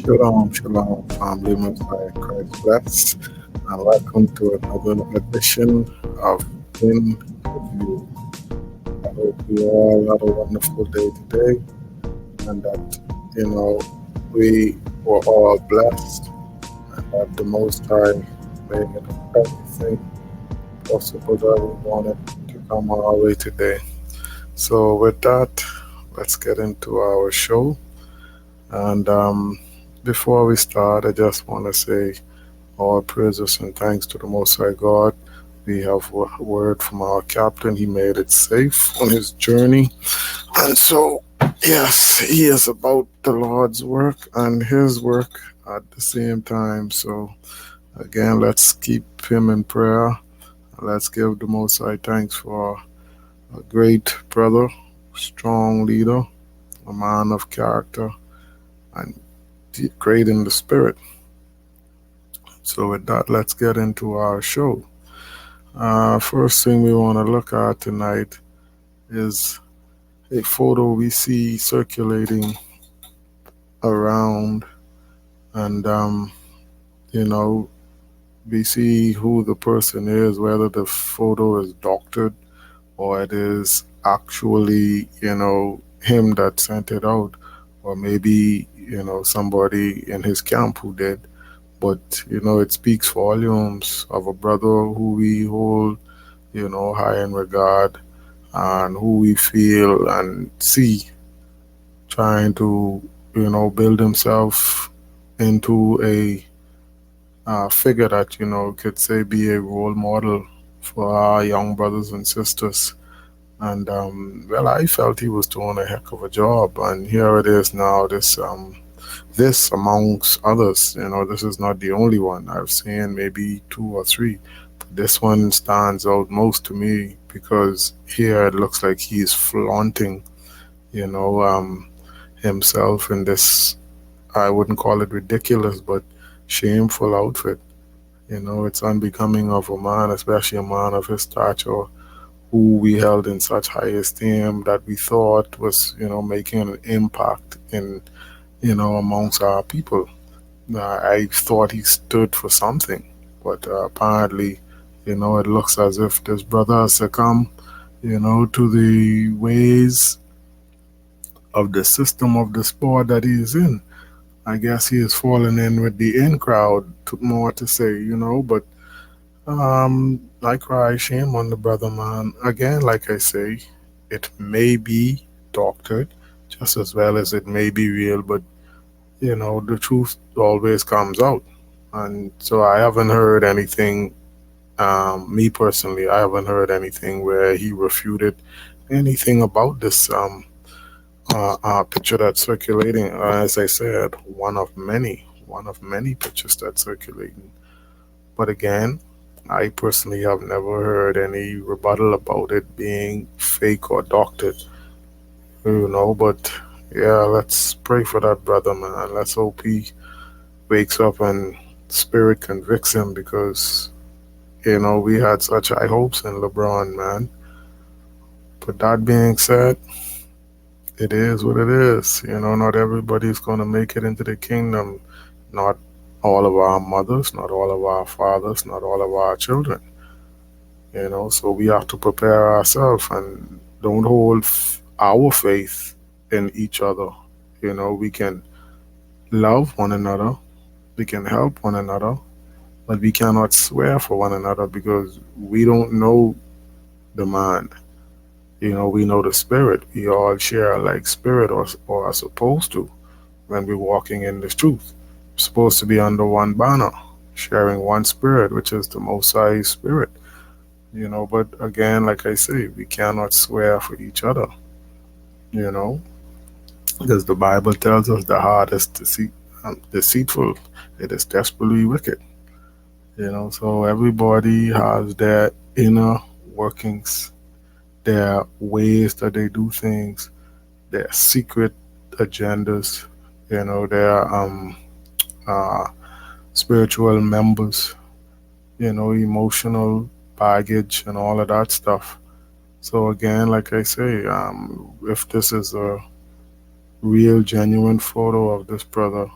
Shalom, shalom, family, most high in Christ bless, and welcome to another edition of In With You. I hope you all had a wonderful day today, and that we were all blessed, and that the Most High made everything possible that we wanted to come our way today. So, with that, let's get into our show. And before we start, I just want to say all praises and thanks to the Most High God. We have a word from our captain. He made it safe on his journey. And so, yes, he is about the Lord's work and his work at the same time. So, again, let's keep him in prayer. Let's give the Most High thanks for a great brother, strong leader, a man of character, and great in the spirit. So, with that, let's get into our show. First thing we want to look at tonight is a photo we see circulating around, and you know, we see who the person is, whether the photo is doctored or it is actually, him that sent it out, or maybe, somebody in his camp who did. But, it speaks volumes of a brother who we hold, high in regard, and who we feel and see trying to, build himself into a figure that, could say be a role model for our young brothers and sisters. And well, I felt he was doing a heck of a job, and here it is now. This amongst others, this is not the only one. I've seen maybe two or three. But this one stands out most to me because here it looks like he's flaunting, you know, um, himself in this, I wouldn't call it ridiculous, but shameful outfit. It's unbecoming of a man, especially a man of his stature, who we held in such high esteem that we thought was, making an impact in, amongst our people. I thought he stood for something, but apparently, it looks as if this brother has succumbed, to the ways of the system of the sport that he is in. I guess he is falling in with the in crowd, more to say, but I cry shame on the brother, man. Again, like I say, it may be doctored just as well as it may be real, but the truth always comes out. And so I haven't heard anything, me personally, I haven't heard anything where he refuted anything about this picture that's circulating. As I said, one of many pictures that's circulating. But again, I personally have never heard any rebuttal about it being fake or doctored, but yeah, let's pray for that brother, man. Let's hope he wakes up and spirit convicts him because, we had such high hopes in LeBron, man. But that being said, it is what it is. Not everybody's going to make it into the kingdom. Not all of our mothers, not all of our fathers, not all of our children. So we have to prepare ourselves and don't hold our faith in each other. We can love one another, we can help one another, but we cannot swear for one another because we don't know the man. We know the spirit. We all share like spirit, or are supposed to when we're walking in this truth. We're supposed to be under one banner, sharing one spirit, which is the Most High Spirit. But again, like I say, we cannot swear for each other, you know, because the Bible tells us the heart is deceitful, it is desperately wicked, so everybody has their inner workings, their ways that they do things, their secret agendas, their uh, spiritual members, emotional baggage and all of that stuff. So again, like I say, if this is a real, genuine photo of this brother,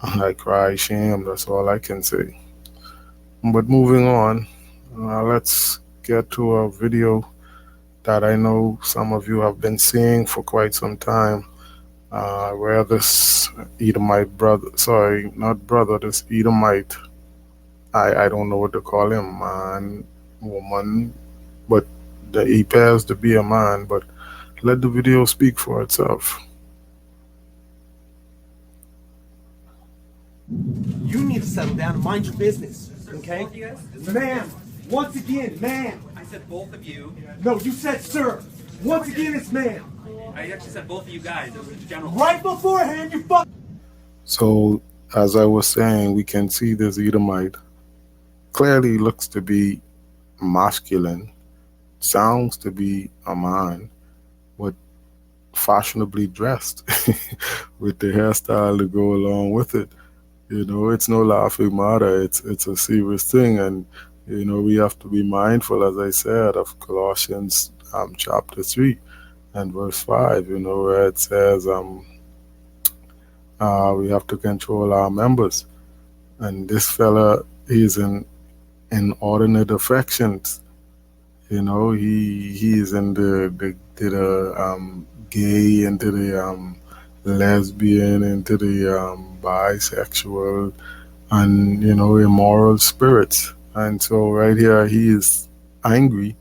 I cry shame. That's all I can say. But moving on, let's get to a video that I know some of you have been seeing for quite some time, where this Edomite brother, sorry, not brother, this Edomite, I don't know what to call him, man, woman, but he appears to be a man, but let the video speak for itself. You need to settle down and mind your business, okay? Ma'am, once again, ma'am. I said both of you. No, you said sir. Once again, it's ma'am. I actually said both of you guys. It was general. Right beforehand, you fuck. So, as I was saying, we can see this Edomite clearly looks to be masculine, sounds to be a man, but fashionably dressed with the hairstyle to go along with it. You know, it's no laughing matter. It's a serious thing, and you know we have to be mindful, as I said, of Colossians chapter 3 and verse 5. You know, where it says we have to control our members, and this fella is in inordinate affections. You know, he's in the gay, into the lesbian, into the bisexual, and you know, immoral spirits. And so right here he is angry.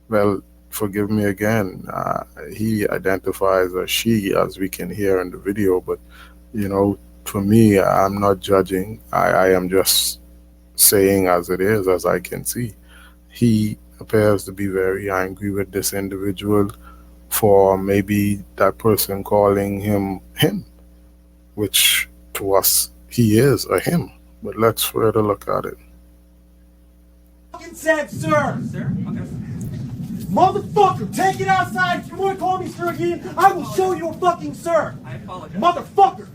Well, forgive me again, he identifies as she, as we can hear in the video, but you know, for me, I'm not judging. I am just saying as it is, as I can see. He appears to be very angry with this individual for maybe that person calling him, which to us he is a him. But let's further look at it. Fucking said sir. Sir? Okay. Motherfucker, take it outside. If you want to call me sir again, I will show you a fucking sir. I apologize. Motherfucker.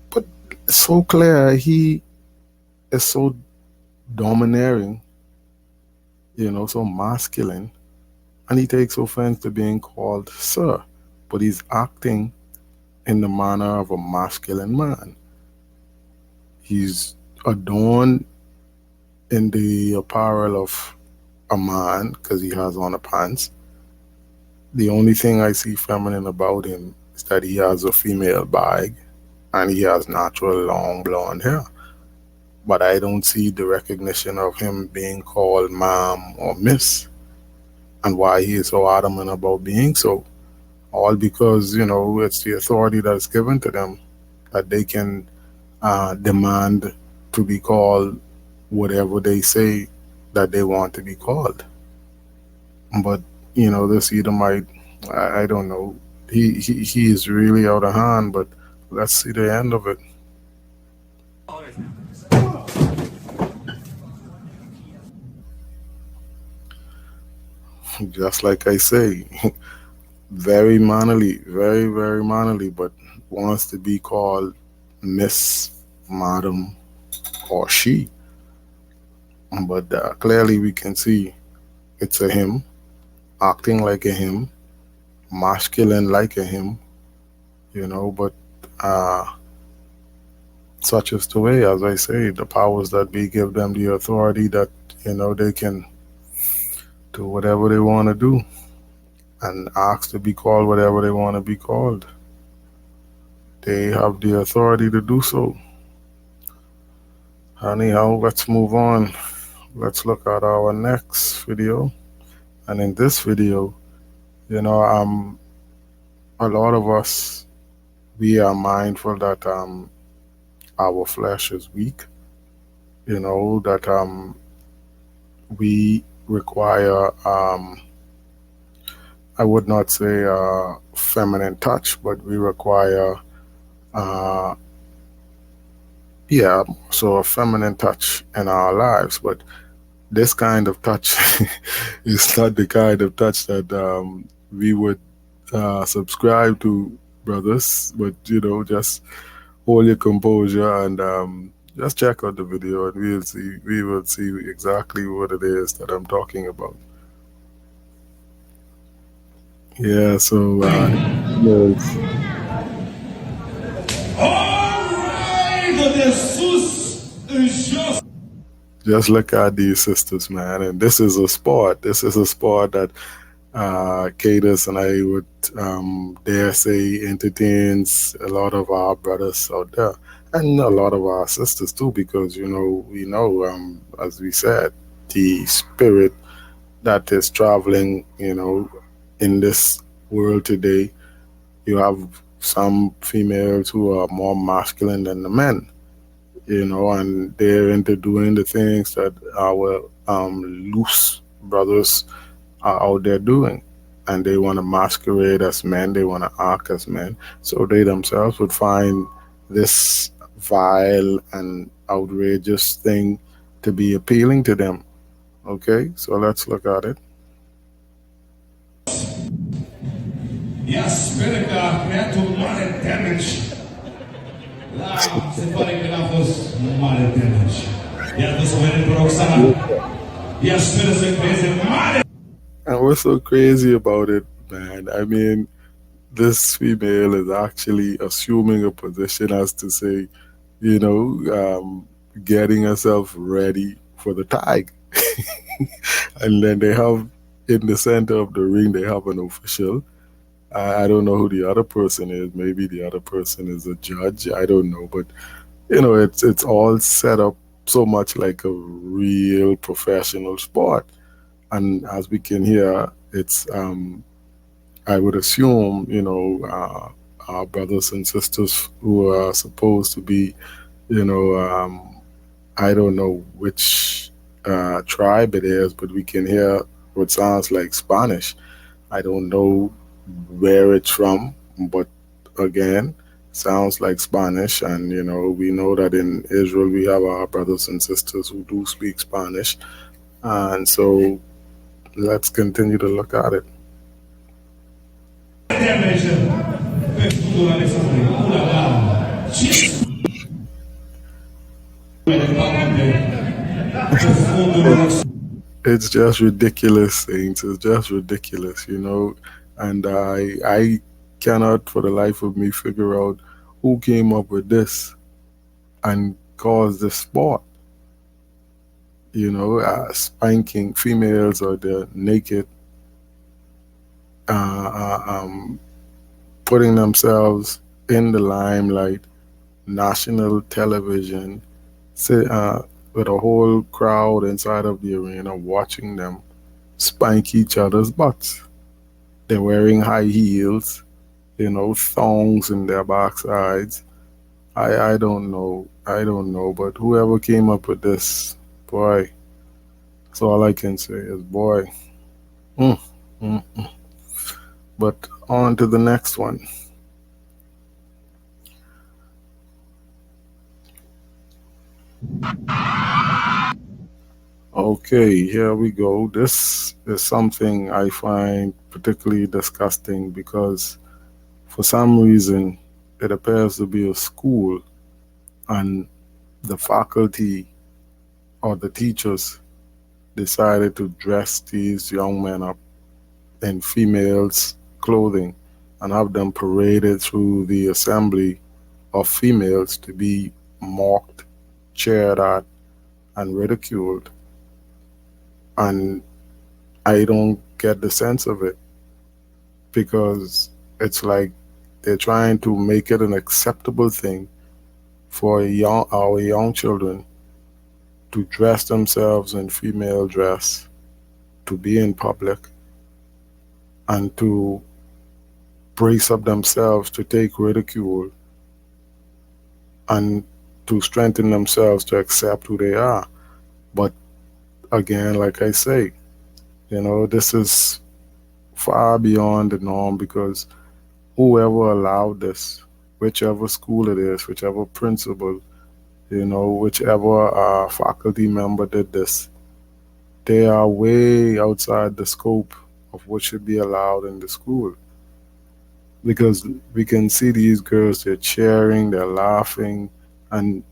But it's so clear he is so domineering, you know, so masculine, and he takes offense to being called sir, but he's acting in the manner of a masculine man. He's adorned in the apparel of a man because he has on a pants. The only thing I see feminine about him is that he has a female bag and he has natural long blonde hair. But I don't see the recognition of him being called ma'am or miss, and why he is so adamant about being so. All because, you know, it's the authority that's given to them that they can demand to be called whatever they say that they want to be called. But, you know, this Edomite, I don't know. He is really out of hand, but let's see the end of it. Apologize now. Just like I say, very mannerly, very, very mannerly, but wants to be called Miss, Madam, or she. But clearly we can see it's a him, acting like a him, masculine like a him, you know, but uh, such is the way, as I say, the powers that be give them the authority that, you know, they can do whatever they want to do and ask to be called whatever they want to be called. They have the authority to do so. Anyhow, let's move on. Let's look at our next video. And in this video, you know, a lot of us, we are mindful that our flesh is weak. You know that we require I would not say feminine touch, but we require uh, yeah, so a feminine touch in our lives. But this kind of touch is not the kind of touch that we would subscribe to, brothers. But you know, just hold your composure and just check out the video, and we will see exactly what it is that I'm talking about. Yeah, so yes. Alright, Just look at these sisters, man. And this is a sport. This is a sport that Cadus and I would dare say entertains a lot of our brothers out there and a lot of our sisters too, because we know, as we said, the spirit that is traveling, in this world today. You have some females who are more masculine than the men, and they're into doing the things that our loose brothers are out there doing. And they want to masquerade as men, they want to act as men. So they themselves would find this vile and outrageous thing to be appealing to them. Okay, so let's look at it. Yes, America, creatul mare damage. La, se pare că n-a fost mare damage. Iată să vedem pe Roxana. Ea speră să creeze mare. And what's so crazy about it, man? I mean, this female is actually assuming a position as to say, getting herself ready for the tag. And then they have in the center of the ring, they have an official. I don't know who the other person is. Maybe the other person is a judge. I don't know, but it's all set up so much like a real professional sport. And as we can hear, it's I would assume our brothers and sisters who are supposed to be, you know, I don't know which tribe it is, but we can hear what sounds like Spanish. I don't know where it's from, but again, sounds like Spanish. And we know that in Israel we have our brothers and sisters who do speak Spanish, and so let's continue to look at it. It's just ridiculous, Saints. It's just ridiculous. And I cannot for the life of me figure out who came up with this and caused this sport. Spanking females or they're naked, putting themselves in the limelight, national television, with a whole crowd inside of the arena watching them spank each other's butts. They're wearing high heels, thongs in their backsides. I don't know. I don't know. But whoever came up with this, boy, that's all I can say is boy. Mm, mm. But on to the next one. Okay, here we go. This is something I find particularly disgusting because for some reason it appears to be a school, and the faculty or the teachers decided to dress these young men up in females' clothing and have them paraded through the assembly of females to be mocked, cheered at, and ridiculed. And I don't get the sense of it because it's like they're trying to make it an acceptable thing for our young children to dress themselves in female dress, to be in public, and to brace up themselves to take ridicule and to strengthen themselves to accept who they are. But again, like I say, this is far beyond the norm because whoever allowed this, whichever school it is, whichever principal, whichever faculty member did this, they are way outside the scope of what should be allowed in the school. Because we can see these girls, they're cheering, they're laughing, and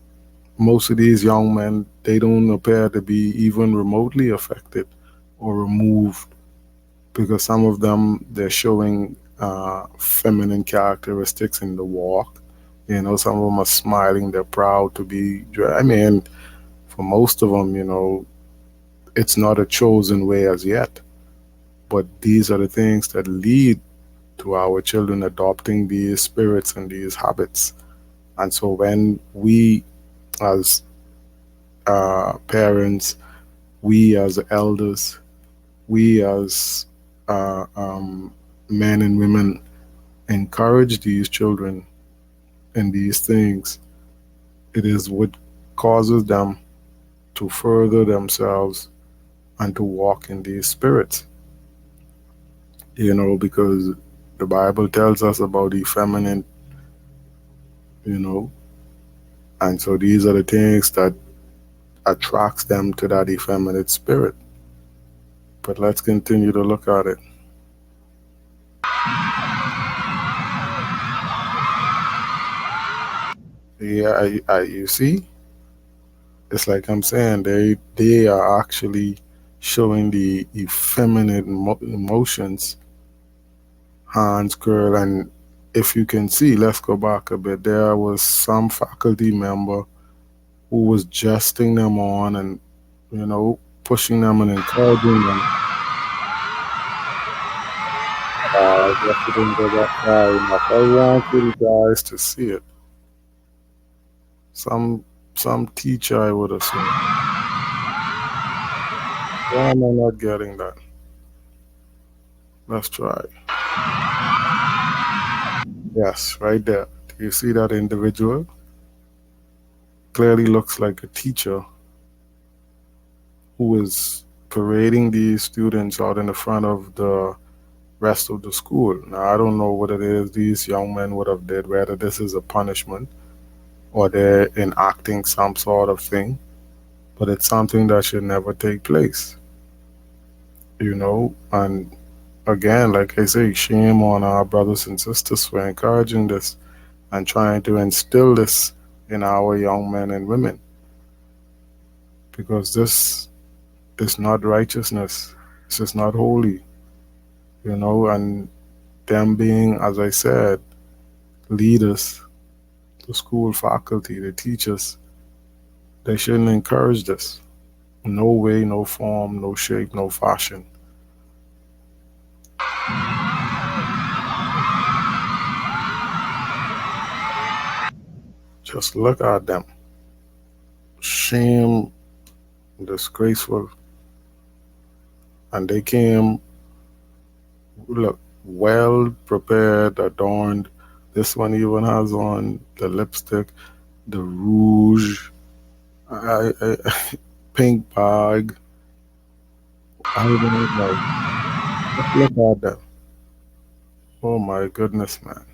most of these young men, they don't appear to be even remotely affected or removed because some of them, they're showing feminine characteristics in the walk. Some of them are smiling, they're proud to be. I mean, For most of them, it's not a chosen way as yet. But these are the things that lead to our children adopting these spirits and these habits. And so when we as parents, we as elders, we as uh, um, men and women encourage these children in these things, it is what causes them to further themselves and to walk in these spirits, because the Bible tells us about effeminate, you know, and so these are the things that attracts them to that effeminate spirit. But let's continue to look at it. Yeah, you see, it's like I'm saying, they are actually showing the effeminate emotions, hands curl, and if you can see, let's go back a bit. There was some faculty member who was jesting them on and pushing them and encouraging them. I guess it didn't go that far enough. I want you guys to see it. Some teacher, I would assume. Why am I not getting that? Let's try. Yes, right there. Do you see that individual? Clearly looks like a teacher who is parading these students out in the front of the rest of the school. Now I don't know what it is these young men would have did, whether this is a punishment or they're enacting some sort of thing, but it's something that should never take place, and again, like I say, shame on our brothers and sisters for encouraging this and trying to instill this in our young men and women, because this is not righteousness. This is not holy, and them being, as I said, leaders, the school faculty, the teachers, they shouldn't encourage this. No way, no form, no shape, no fashion. Just look at them. Shame, disgraceful. And they came, look, well prepared, adorned. This one even has on the lipstick, the rouge, I, pink bag. I don't know. Just look at them. Oh my goodness, man.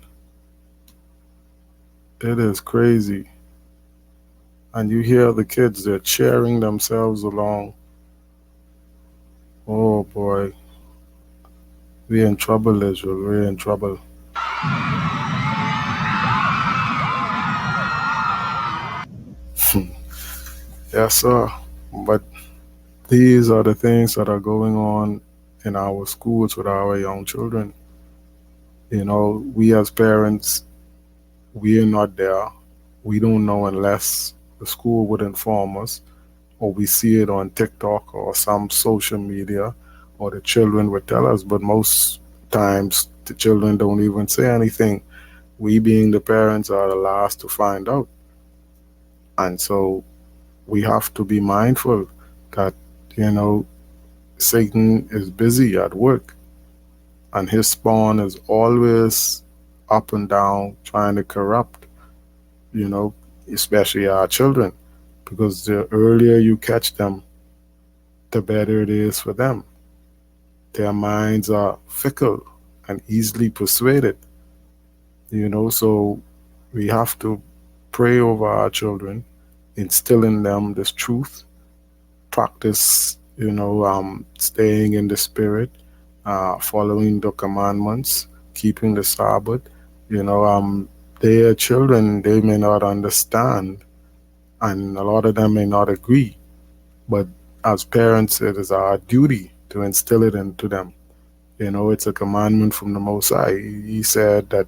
It is crazy. And you hear the kids, they're cheering themselves along. Oh boy, we're in trouble, Israel. We're in trouble. Yes, sir. But these are the things that are going on in our schools with our young children. We as parents, we are not there. We don't know unless the school would inform us, or we see it on TikTok or some social media, or the children would tell us. But most times, the children don't even say anything. We, being the parents, are the last to find out. And so we have to be mindful that, you know, Satan is busy at work and his spawn is always up and down trying to corrupt, you know, especially our children, because the earlier you catch them, the better it is for them. Their minds are fickle and easily persuaded, so we have to pray over our children, instill in them this truth, practice, staying in the spirit, following the commandments, keeping the Sabbath. They are children, they may not understand, and a lot of them may not agree, but as parents, it is our duty to instill it into them. It's a commandment from the Most High. He said that,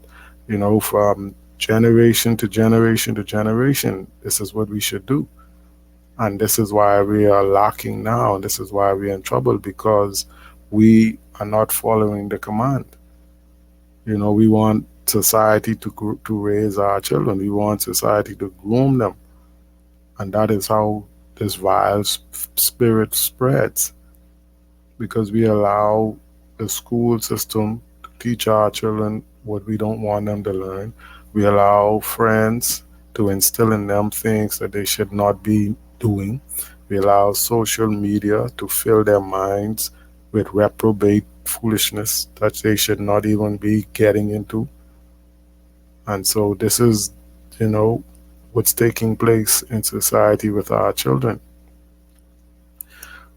from generation to generation to generation, this is what we should do. And this is why we are lacking now. And this is why we're in trouble because we are not following the command. We want society to raise our children. We want society to groom them. And that is how this vile spirit spreads because we allow the school system to teach our children what we don't want them to learn. We allow friends to instill in them things that they should not be doing. We allow social media to fill their minds with reprobate foolishness that they should not even be getting into. And so this is, you know, what's taking place in society with our children.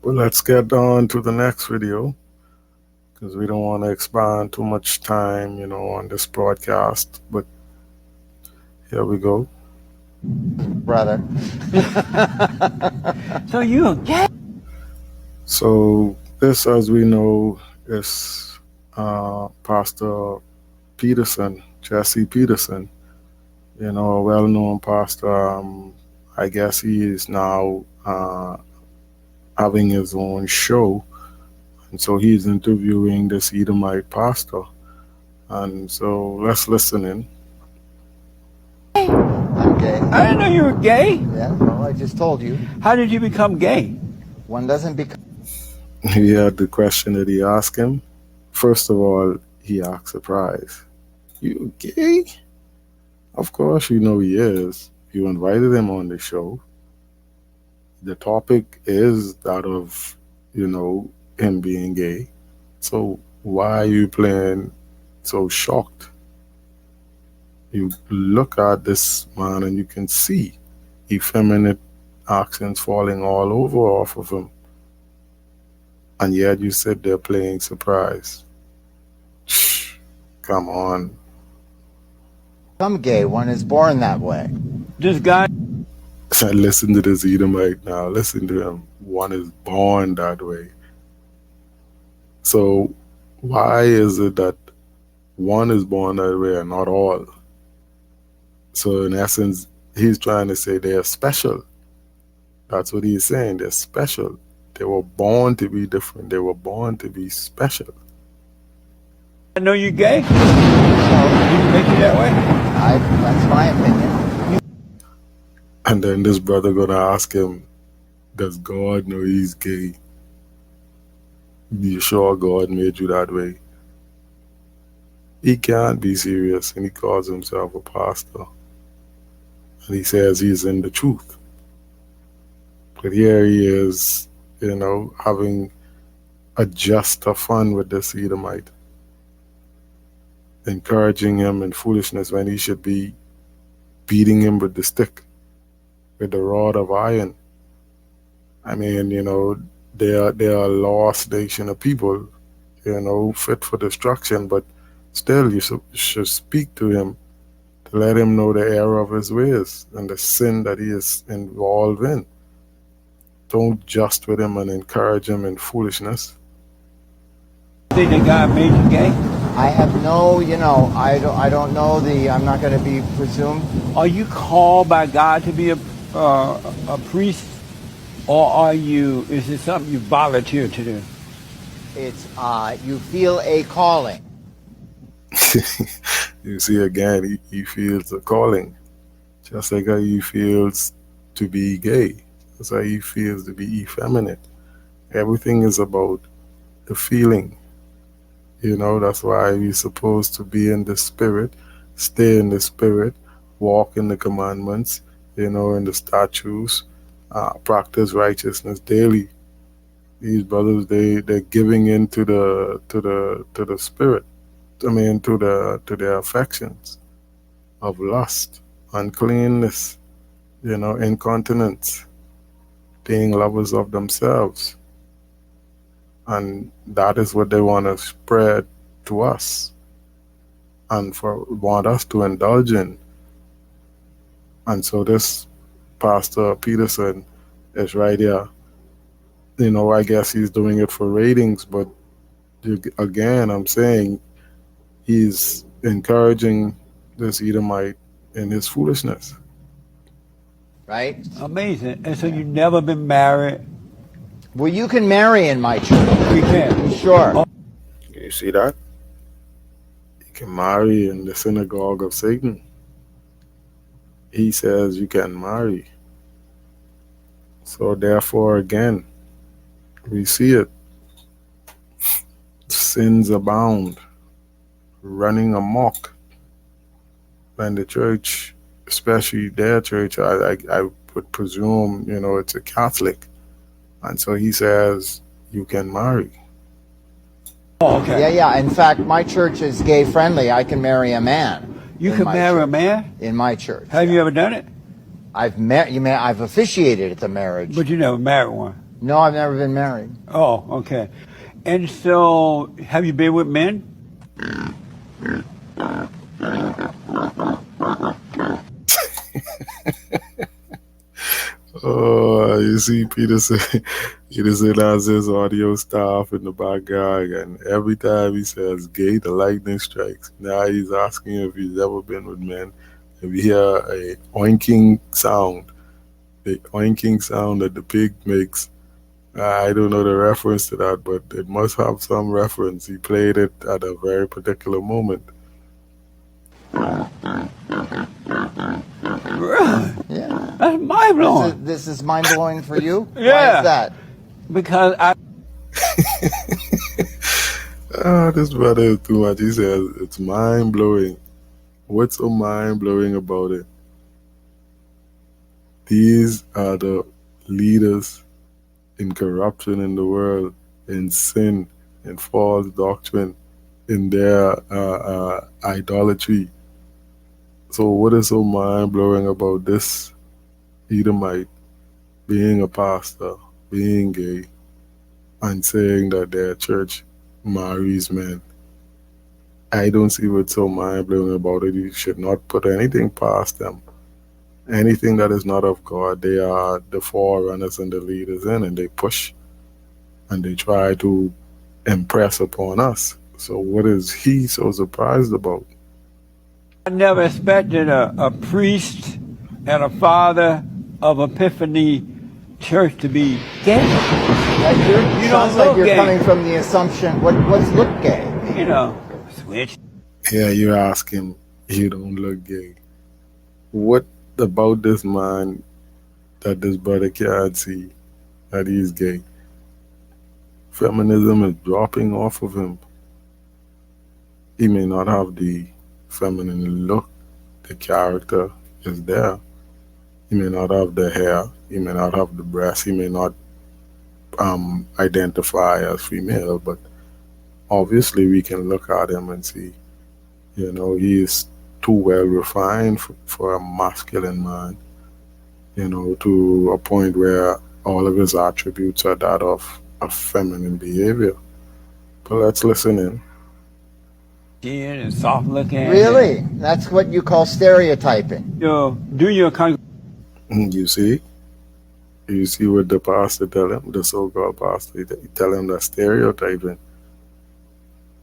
But let's get on to the next video because we don't want to expand too much time, on this broadcast. But here we go. Brother. So you gay? So this, as we know, is Pastor Peterson, Jesse Peterson. A well-known pastor. I guess he is now having his own show, and so he's interviewing this Edomite pastor. And so let's listen in. I'm gay. I didn't know you were gay. Yeah, well, I just told you. How did you become gay? One doesn't become. He had the question that he asked him. First of all, he asked surprise. You gay? Of course you know he is. You invited him on the show. The topic is that of, him being gay. So why are you playing so shocked? You look at this man and you can see effeminate accents falling all over off of him. And yet you sit there playing surprise. Shh, come on. Become gay. One is born that way. This guy. Listen to this Edomite now. Listen to him. One is born that way. So why is it that one is born that way and not all? So in essence, he's trying to say they're special. That's what he's saying. They're special. They were born to be different. They were born to be special. I know you're gay. So you make you that way. That's my opinion. And then this brother gonna ask him, does God know he's gay? You sure God made you that way? He can't be serious, and he calls himself a pastor. And he says he's in the truth. But here he is, having a just of fun with this Edomite, encouraging him in foolishness when he should be beating him with the stick, with the rod of iron. I mean, they are a lost nation of people, fit for destruction, but still you should speak to him to let him know the error of his ways and the sin that he is involved in. Don't just with him and encourage him in foolishness. Think that God made you gay? I have no, I don't know I'm not going to be presumed. Are you called by God to be a priest, or is it something you volunteer to do? It's, you feel a calling. You see, again, he feels a calling, just like how he feels to be gay. That's how he feels to be effeminate. Everything is about the feeling. That's why we're supposed to be in the spirit, stay in the spirit, walk in the commandments, in the statutes, practice righteousness daily. These brothers, they're giving in to the spirit. I mean, to their affections of lust, uncleanness, incontinence, being lovers of themselves. And that is what they want to spread to us and want us to indulge in. And so this Pastor Peterson is right here. I guess he's doing it for ratings, but again, I'm saying he's encouraging this Edomite in his foolishness. right? Amazing. And so you never been married? Well, you can marry in my church. We can. Sure. You see that? You can marry in the synagogue of Satan. He says you can marry. So therefore, again, we see it. Sins abound, running amok. And the church, especially their church, I would presume, it's a Catholic. And so he says you can marry. Oh, okay. Yeah. In fact, my church is gay friendly. I can marry a man. You in can my marry a church. man? In my church. Have yeah. you ever done it? I've officiated at the marriage. But you never married one. No, I've never been married. Oh, okay. And so, have you been with men? Oh, you see, Peterson has his audio staff in the background, and every time he says gay, the lightning strikes. Now he's asking if he's ever been with men. If you hear a oinking sound, the oinking sound that the pig makes, I don't know the reference to that, but it must have some reference. He played it at a very particular moment. Really? Yeah. That's mind blowing. This is mind blowing for you? Why Yeah. is that? Because I This brother is too much. He says it's mind blowing. What's so mind blowing about it? These are the leaders in corruption in the world, in sin, in false doctrine, in their idolatry. So what is so mind blowing about this Edomite being a pastor, being gay, and saying that their church marries men? I don't see what's so mind blowing about it. You should not put anything past them. Anything that is not of God, they are the forerunners and the leaders in, and they push and they try to impress upon us. So what is he so surprised about? never expected a priest and a father of Epiphany Church to be gay. You sounds like you're gay. coming from the assumption. What's look gay? You know, switch. Yeah, you ask him, you don't look gay. What about this man that this brother can't see that he's gay? Feminism is dropping off of him. He may not have the feminine look, the character is there. He may not have the hair, he may not have the breasts, he may not identify as female, but obviously we can look at him and see, he is too well refined for a masculine man, to a point where all of his attributes are that of a feminine behavior. But let's listen in. Chin and soft looking. Really? That's what you call stereotyping. Do your You see? You see what the pastor tell him, the so-called pastor, he tell him that stereotyping.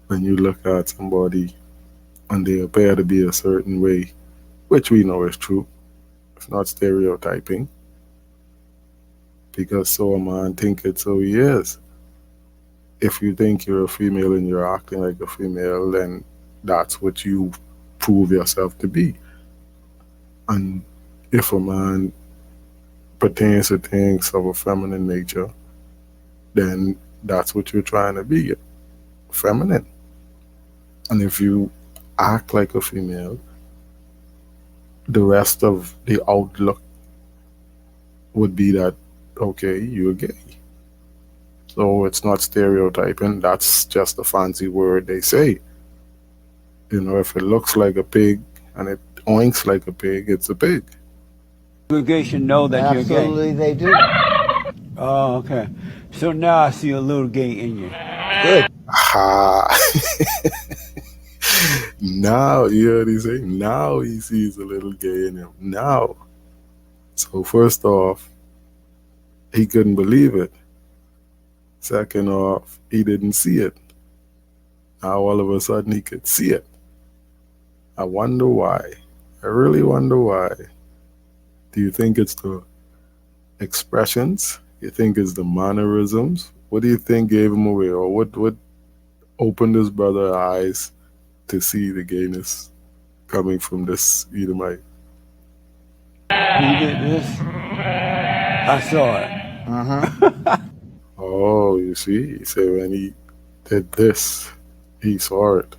When you look at somebody and they appear to be a certain way, which we know is true, it's not stereotyping, because so a man think it, so he is. If you think you're a female and you're acting like a female, then that's what you prove yourself to be. And if a man pertains to things of a feminine nature, then that's what you're trying to be, feminine. And if you act like a female, the rest of the outlook would be that, okay, you're gay. So it's not stereotyping, that's just a fancy word they say. If it looks like a pig and it oinks like a pig, it's a pig. congregation know that you're gay. Absolutely, they do. Oh, okay. So now I see a little gay in you. Good. Ha! Now, you heard he say, now he sees a little gay in him. Now. So first off, he couldn't believe it. Second off, he didn't see it. Now all of a sudden he could see it. I wonder why. I really wonder why. Do you think it's the expressions? You think it's the mannerisms? What do you think gave him away, or what opened his brother eyes to see the gayness coming from this Edomite? He did this. I saw it. Oh, you see, he said when he did this, he saw it.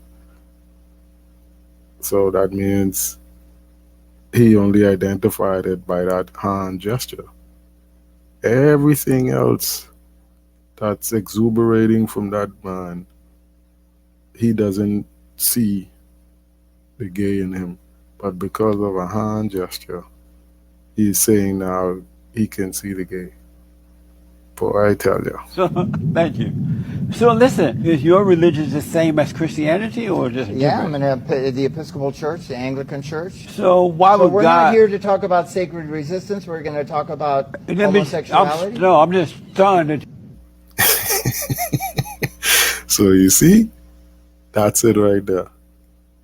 So that means he only identified it by that hand gesture. Everything else that's exuberating from that man, he doesn't see the gay in him. But because of a hand gesture, he's saying now he can see the gay. Boy, I tell you. So, thank you. So, listen, is your religion the same as Christianity or just Yeah, I'm different? in the Episcopal Church, the Anglican Church. So, why So would we're God? not here to talk about sacred resistance. We're going to talk about Let me- homosexuality. no, I'm just stunned. So you see, that's it right there.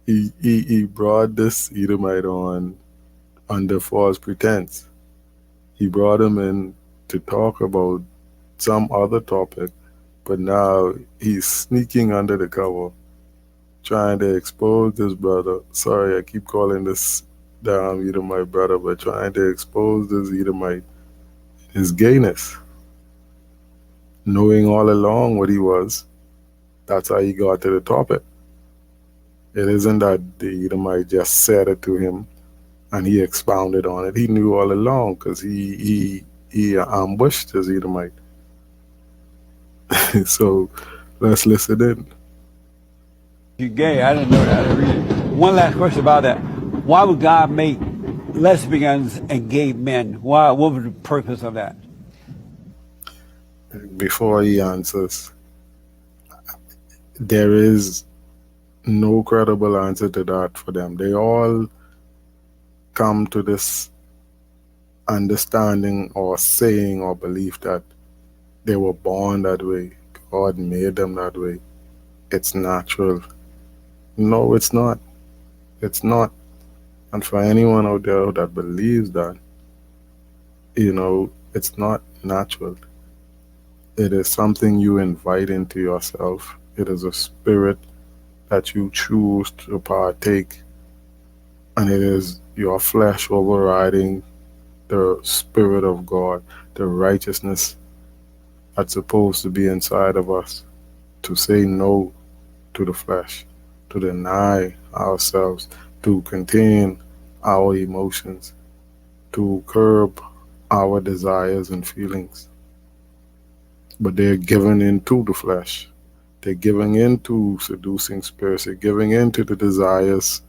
He brought this Edomite on under false pretense. He brought him in to talk about some other topic, but now he's sneaking under the cover, trying to expose this brother. Sorry, I keep calling this damn Edomite brother, but trying to expose this Edomite, his gayness, knowing all along what he was. That's how he got to the topic. It isn't that the Edomite just said it to him and he expounded on it. He knew all along because he ambushed his Edomite. So let's listen in. You're gay. I didn't know that. I didn't read it. One last question about that. Why would God make lesbians and gay men? Why? What was the purpose of that? Before he answers, there is no credible answer to that for them. They all come to this understanding or saying or belief that they were born that way. God made them that way. It's natural. No, it's not. It's not. And for anyone out there that believes that, it's not natural. It is something you invite into yourself. It is a spirit that you choose to partake, and it is your flesh overriding the spirit of God, the righteousness that's supposed to be inside of us, to say no to the flesh, to deny ourselves, to contain our emotions, to curb our desires and feelings. But they're giving into the flesh. They're giving into seducing spirits. They're giving into the desires.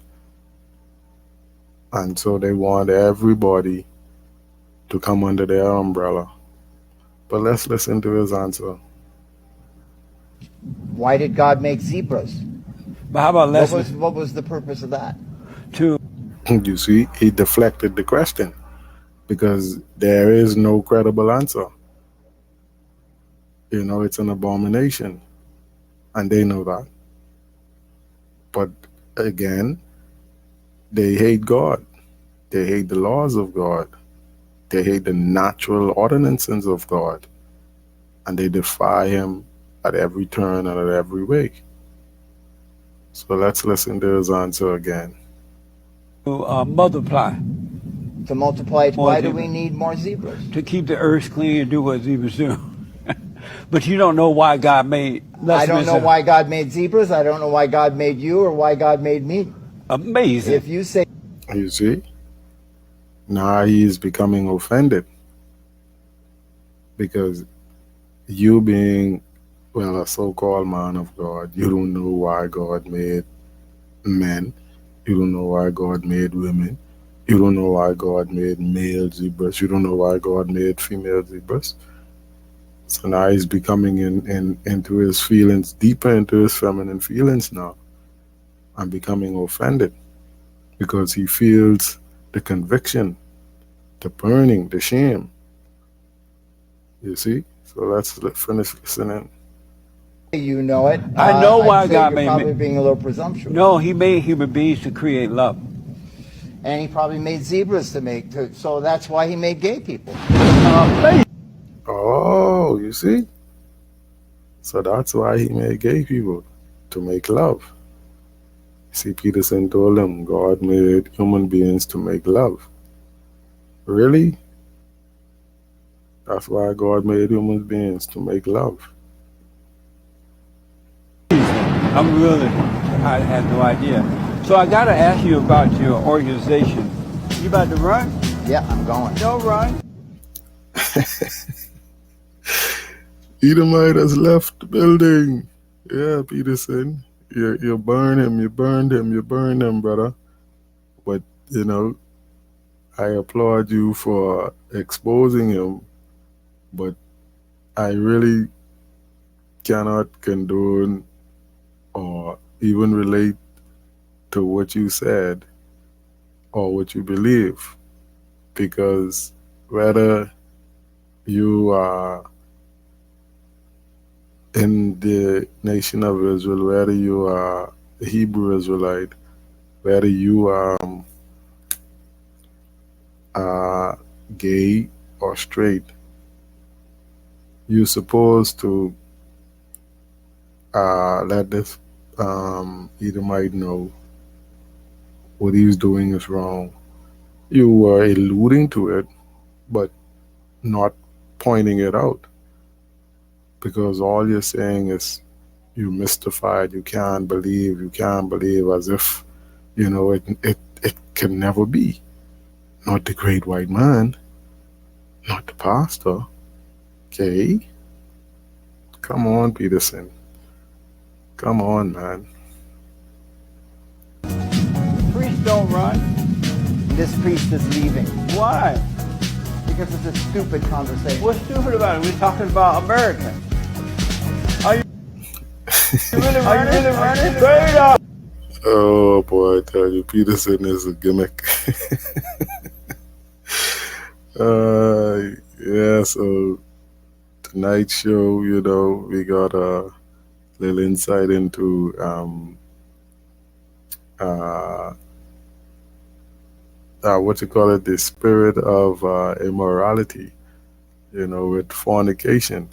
And so they want everybody to come under their umbrella. But let's listen to his answer. Why did God make zebras? But how about lesbians? What was the purpose of that? To You see, he deflected the question because there is no credible answer. It's an abomination, and they know that. But again, they hate God. They hate the laws of God. They hate the natural ordinances of God. And they defy Him at every turn and at every way. So let's listen to his answer again. multiply, To multiply. More Why do zebras. we need more zebras? to keep the earth clean and do what zebras do. But you don't know why God made lesbians. I don't know why God made zebras. I don't know why God made you or why God made me. Amazing. If you say You see? Now he is becoming offended because you being, well, a so-called man of God, you don't know why God made men. You don't know why God made women. You don't know why God made male zebras. You don't know why God made female zebras. So now he's becoming into his feelings, deeper into his feminine feelings now, and becoming offended because he feels the conviction, the burning, the shame. You see? So let's finish listening. you know it, I know I'd why say God you're made probably me. being a little presumptuous. No, He made human beings to create love. And he probably made zebras so that's why he made gay people. Oh, you see? So that's why he made gay people, to make love. See, Peterson told him God made human beings to make love. Really? That's why God made human beings to make love. I'm really, I had no idea. So I got to ask you about your organization. You about to run? Yeah, I'm going. Don't run. Edomite has left the building. Yeah, Peterson. You burn him, you burned him, you burned him, brother. But, you know, I applaud you for exposing him, but I really cannot condone or even relate to what you said or what you believe, because whether you are in the nation of Israel, whether you are a Hebrew Israelite, whether you are gay or straight, you're supposed to let this Edomite know what he's doing is wrong. You were alluding to it, but not pointing it out, because all you're saying is you mystified, you can't believe, as if, it can never be. Not the great white man, not the pastor. Okay? Come on, Peterson. Come on, man. Priests don't run. This priest is leaving Why? because it's a stupid conversation. What's stupid about it? We're talking about America. Are you really running? Are you really running? Straight up. Oh boy, I tell you, Peterson is a gimmick. Yeah, so tonight's show, we got a little insight into uh, what you call it, the spirit of immorality, with fornication,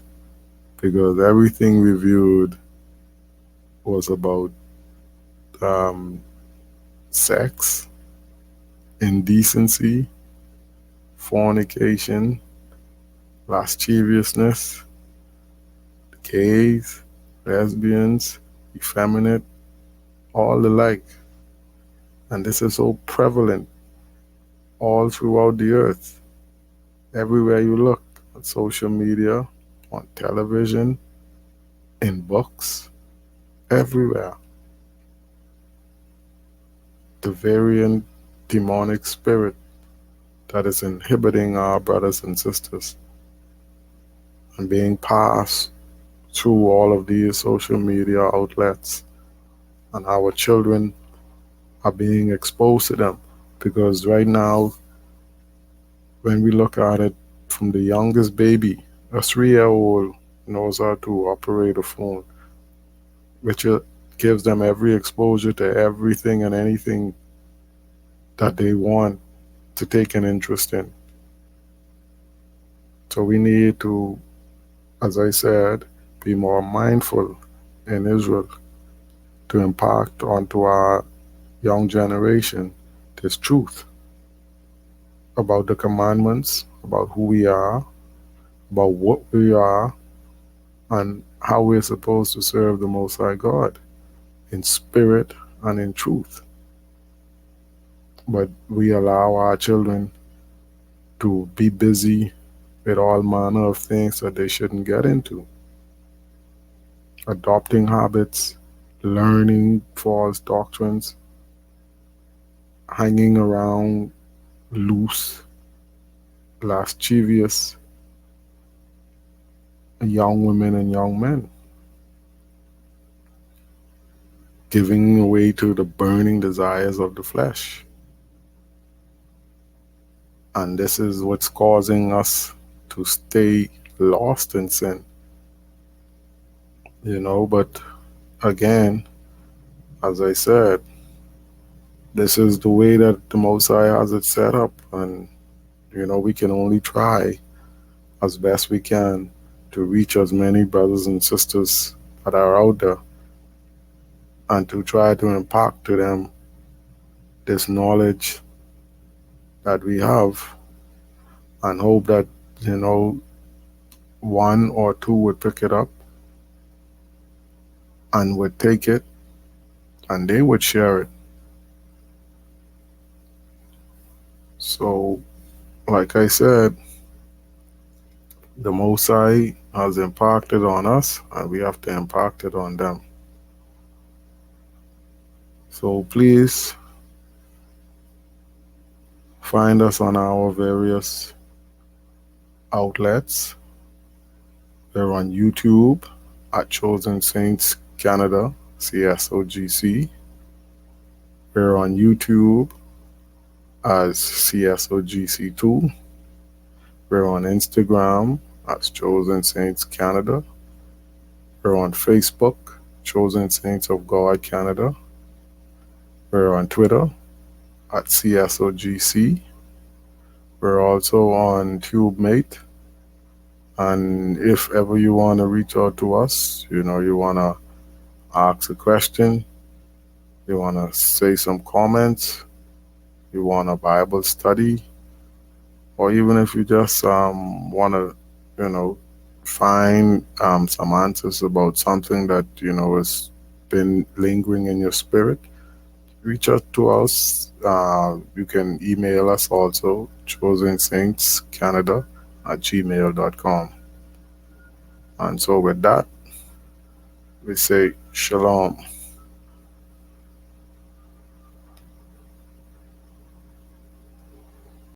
because everything we viewed was about um, sex, indecency, fornication, lasciviousness, gays, lesbians, effeminate, all the like. And this is so prevalent all throughout the earth, everywhere you look, on social media, on television, in books, everywhere. The variant demonic spirit that is inhibiting our brothers and sisters and being passed through all of these social media outlets, and our children are being exposed to them, because right now, when we look at it, from the youngest baby, a 3-year old knows how to operate a phone, which gives them every exposure to everything and anything that they want to take an interest in. So we need to, as I said, be more mindful in Israel to impact onto our young generation this truth about the commandments, about who we are, about what we are, and how we're supposed to serve the Most High God in spirit and in truth. But we allow our children to be busy with all manner of things that they shouldn't get into, adopting habits, learning false doctrines, hanging around loose, lascivious young women and young men, giving way to the burning desires of the flesh. And this is what's causing us to stay lost in sin. But again, as I said, This is the way that the Most High has it set up, and we can only try as best we can to reach as many brothers and sisters that are out there and to try to impart to them this knowledge that we have, and hope that you know one or two would pick it up and would take it and they would share it. So, like I said, the Most High has impacted on us, and we have to impact it on them. So please find us on our various outlets. We're on YouTube at Chosen Saints Canada, CSOGC. We're on YouTube as CSOGC2. We're on Instagram as Chosen Saints Canada. We're on Facebook, Chosen Saints of God Canada. We're on Twitter at CSOGC. We're also on TubeMate. And if ever you want to reach out to us, you want to ask a question, you want to say some comments, you want a Bible study, or even if you just want to, find some answers about something that, has been lingering in your spirit, reach out to us. You can email us also, chosensaintscanada@gmail.com. And so with that, we say shalom.